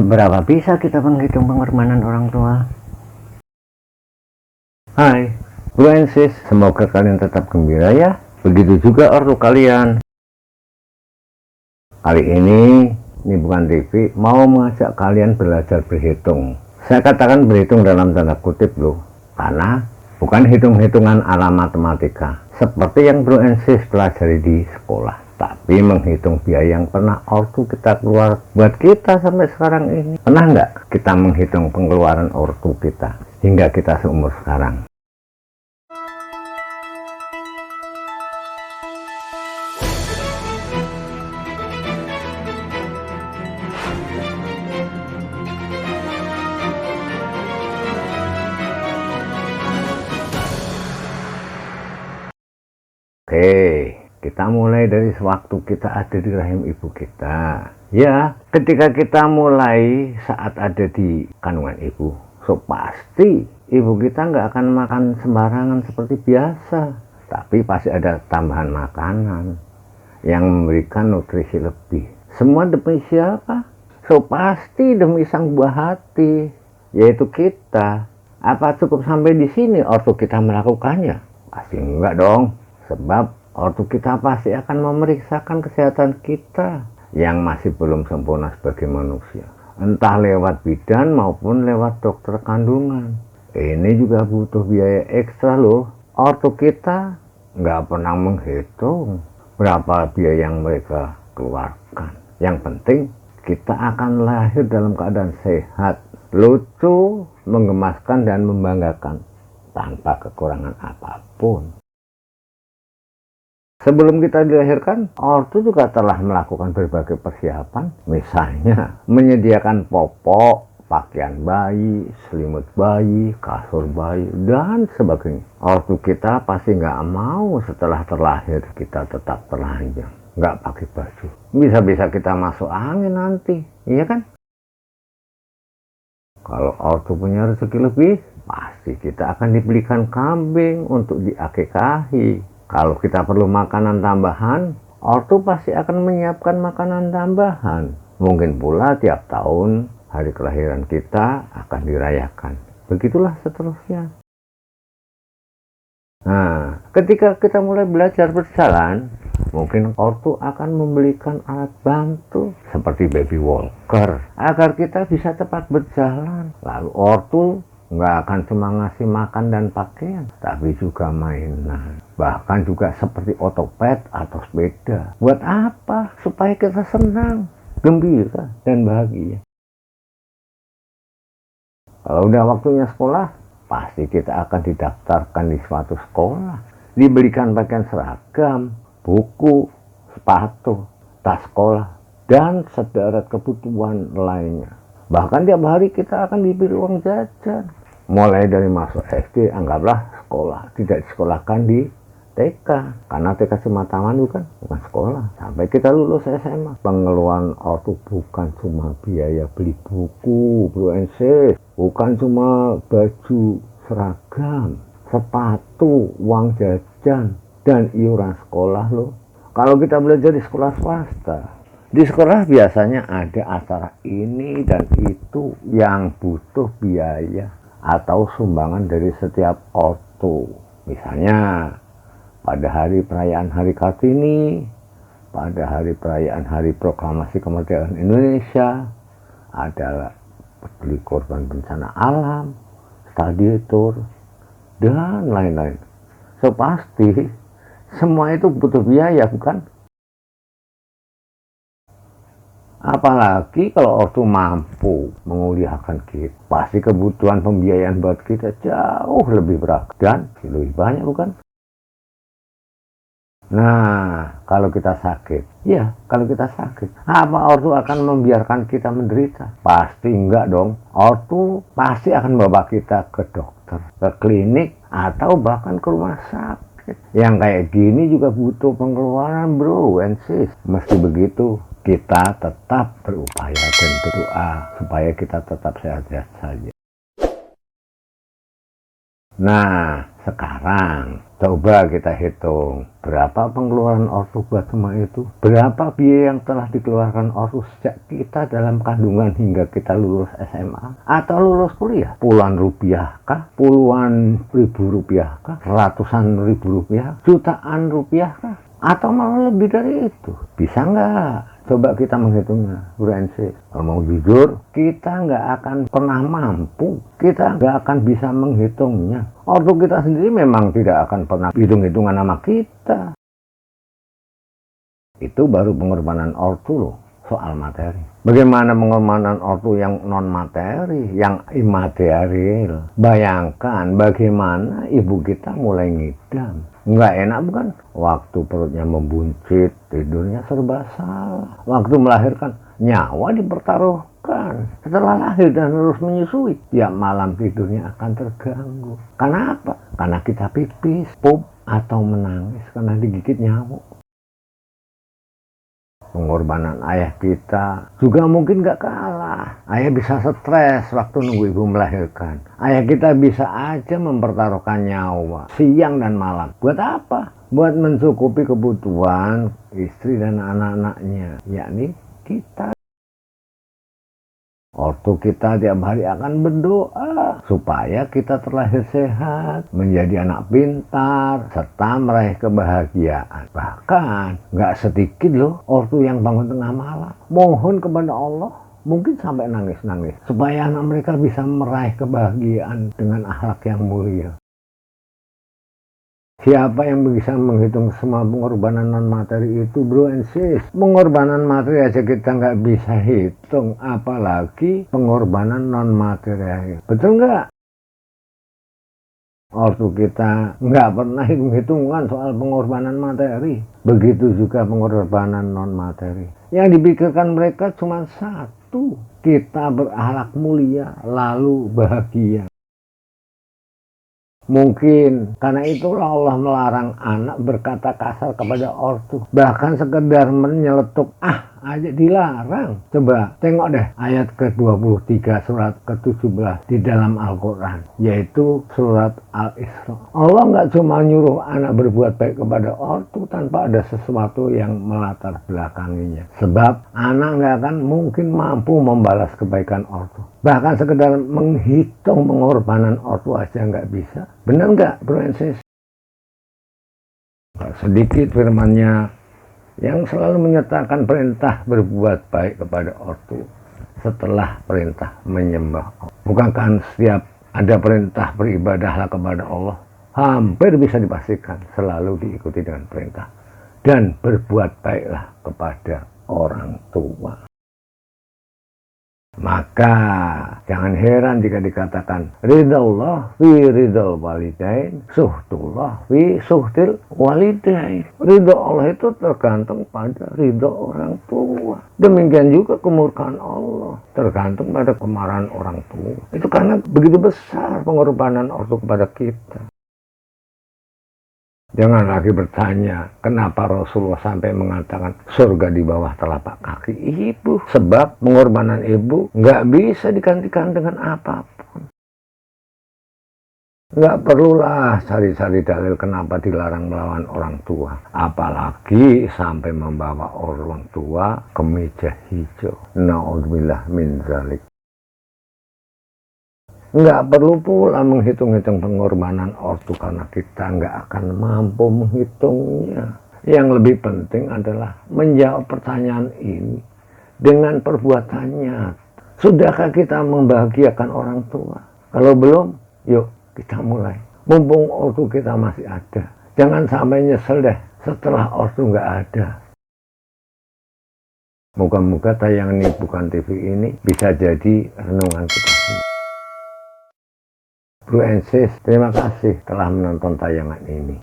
Seberapa bisa kita menghitung pengorbanan orang tua? Hai, Bro and Sis, semoga kalian tetap gembira ya. Begitu juga ortu kalian. Kali ini bukan TV, mau mengajak kalian belajar berhitung. Saya katakan berhitung dalam tanda kutip loh, karena bukan hitung-hitungan ala matematika seperti yang Bro and Sis pelajari di sekolah, tapi menghitung biaya yang pernah ortu kita keluar buat kita sampai sekarang ini. Pernah nggak kita menghitung pengeluaran ortu kita hingga kita seumur sekarang? Oke, kita mulai dari sewaktu kita ada di rahim ibu kita. Ya, ketika kita mulai saat ada di kandungan ibu, so pasti ibu kita nggak akan makan sembarangan seperti biasa. Tapi pasti ada tambahan makanan yang memberikan nutrisi lebih. Semua demi siapa? So pasti demi sang buah hati, yaitu kita. Apa cukup sampai di sini ortu kita melakukannya? Pasti enggak dong. Sebab ortu kita pasti akan memeriksakan kesehatan kita yang masih belum sempurna sebagai manusia. Entah lewat bidan maupun lewat dokter kandungan. Ini juga butuh biaya ekstra loh. Ortu kita nggak pernah menghitung berapa biaya yang mereka keluarkan. Yang penting kita akan lahir dalam keadaan sehat, lucu, menggemaskan, dan membanggakan tanpa kekurangan apapun. Sebelum kita dilahirkan, ortu juga telah melakukan berbagai persiapan, misalnya menyediakan popok, pakaian bayi, selimut bayi, kasur bayi, dan sebagainya. Ortu kita pasti nggak mau setelah terlahir kita tetap telanjang, nggak pakai baju. Bisa-bisa kita masuk angin nanti, iya kan? Kalau ortu punya rezeki lebih, pasti kita akan dibelikan kambing untuk diakekahi. Kalau kita perlu makanan tambahan, ortu pasti akan menyiapkan makanan tambahan. Mungkin pula tiap tahun hari kelahiran kita akan dirayakan. Begitulah seterusnya. Nah, ketika kita mulai belajar berjalan, mungkin ortu akan membelikan alat bantu seperti baby walker agar kita bisa cepat berjalan. Lalu ortu nggak akan cuma ngasih makan dan pakaian, tapi juga mainan. Bahkan juga seperti otopet atau sepeda. Buat apa? Supaya kita senang, gembira, dan bahagia. Kalau udah waktunya sekolah, pasti kita akan didaftarkan di suatu sekolah. Diberikan pakaian seragam, buku, sepatu, tas sekolah, dan sederet kebutuhan lainnya. Bahkan tiap hari kita akan diberi uang jajan. Mulai dari masuk SD, anggaplah sekolah. Tidak disekolahkan di TK, karena TK cuma taman bukan sekolah. Sampai kita lulus SMA. Pengeluaran ortu bukan cuma biaya beli buku, Bro and Sis. Bukan cuma baju seragam, sepatu, uang jajan, dan iuran sekolah loh. Kalau kita belajar di sekolah swasta, di sekolah biasanya ada acara ini dan itu yang butuh biaya atau sumbangan dari setiap ortu. Misalnya pada hari perayaan Hari Kartini, pada hari perayaan Hari Proklamasi Kemerdekaan Indonesia, ada peduli korban bencana alam, study tour, dan lain-lain. So pasti semua itu butuh biaya, bukan? Apalagi kalau ortu mampu menguliakan kita, pasti kebutuhan pembiayaan buat kita jauh lebih berat dan lebih banyak, bukan? Nah, kalau kita sakit, ya kalau kita sakit, apa ortu akan membiarkan kita menderita? Pasti enggak dong. Ortu pasti akan bawa kita ke dokter, ke klinik, atau bahkan ke rumah sakit. Yang kayak gini juga butuh pengeluaran, Bro and Sis. Meski begitu, kita tetap berupaya dan berdoa supaya kita tetap sehat-sehat saja. Nah, sekarang coba kita hitung berapa pengeluaran ortu buat semua itu. Berapa biaya yang telah dikeluarkan ortu sejak kita dalam kandungan hingga kita lulus SMA atau lulus kuliah. Puluhan rupiah kah? Puluhan ribu rupiah kah? Ratusan ribu rupiah? Jutaan rupiah kah? Atau malah lebih dari itu? Bisa nggak? Coba kita menghitungnya, Bro NC. Kalau mau jujur, kita nggak akan pernah mampu. Kita nggak akan bisa menghitungnya. Ortu kita sendiri memang tidak akan pernah hitung-hitungan sama kita. Itu baru pengorbanan ortu loh, soal materi. Bagaimana pengorbanan ortu yang non-materi, yang imaterial? Bayangkan bagaimana ibu kita mulai ngidam. Nggak enak bukan? Waktu perutnya membuncit, tidurnya serba salah. Waktu melahirkan, nyawa dipertaruhkan. Setelah lahir dan terus menyusui, tiap malam tidurnya akan terganggu. Karena apa? Karena kita pipis, pup, atau menangis karena digigit nyamuk. Pengorbanan ayah kita juga mungkin gak kalah. Ayah bisa stres waktu nunggu ibu melahirkan. Ayah kita bisa aja mempertaruhkan nyawa siang dan malam. Buat apa? Buat mencukupi kebutuhan istri dan anak-anaknya, yakni kita. Ortu kita tiap hari akan berdoa supaya kita terlahir sehat, menjadi anak pintar, serta meraih kebahagiaan. Bahkan nggak sedikit loh ortu yang bangun tengah malam mohon kepada Allah, mungkin sampai nangis-nangis, supaya anak mereka bisa meraih kebahagiaan dengan akhlak yang mulia. Siapa yang bisa menghitung semua pengorbanan non-materi itu, bro and sis? Pengorbanan materi aja kita nggak bisa hitung, apalagi pengorbanan non-materi. Betul nggak? Ortu kita nggak pernah hitung-hitungan soal pengorbanan materi. Begitu juga pengorbanan non-materi. Yang dipikirkan mereka cuma satu, kita berakhlak mulia, lalu bahagia. Mungkin karena itulah Allah melarang anak berkata kasar kepada ortu. Bahkan sekedar menyeletuk aja dilarang. Coba tengok deh ayat ke-23 surat ke-17 di dalam Al-Quran, yaitu surat Al-Isra. Allah nggak cuma nyuruh anak berbuat baik kepada ortu tanpa ada sesuatu yang melatar belakanginya. Sebab anak nggak akan mungkin mampu membalas kebaikan ortu. Bahkan sekedar menghitung pengorbanan ortu aja nggak bisa. Benar nggak, bro and sis? Sedikit firmannya yang selalu menyertakan perintah berbuat baik kepada ortu setelah perintah menyembah. Bukankah setiap ada perintah beribadahlah kepada Allah, hampir bisa dipastikan selalu diikuti dengan perintah dan berbuat baiklah kepada orang tua. Maka jangan heran jika dikatakan ridallah fi ridal walidain, suhtullah fi suhtil walidain. Ridho Allah itu tergantung pada ridho orang tua. Demikian juga kemurkaan Allah tergantung pada kemarahan orang tua. Itu karena begitu besar pengorbanan ortu kepada kita. Jangan lagi bertanya kenapa Rasulullah sampai mengatakan surga di bawah telapak kaki ibu. Sebab pengorbanan ibu nggak bisa digantikan dengan apapun. Nggak perlulah cari-cari dalil kenapa dilarang melawan orang tua. Apalagi sampai membawa orang tua ke meja hijau. Na'udzubillah min dzalik. Nggak perlu pula menghitung-hitung pengorbanan ortu karena kita nggak akan mampu menghitungnya. Yang lebih penting adalah menjawab pertanyaan ini dengan perbuatannya. Sudahkah kita membahagiakan orang tua? Kalau belum, yuk kita mulai. Mumpung ortu kita masih ada. Jangan sampai nyesel deh setelah ortu nggak ada. Moga-moga tayangan ini bukan TV ini bisa jadi renungan kita semua. Bro and sis, terima kasih telah menonton tayangan ini.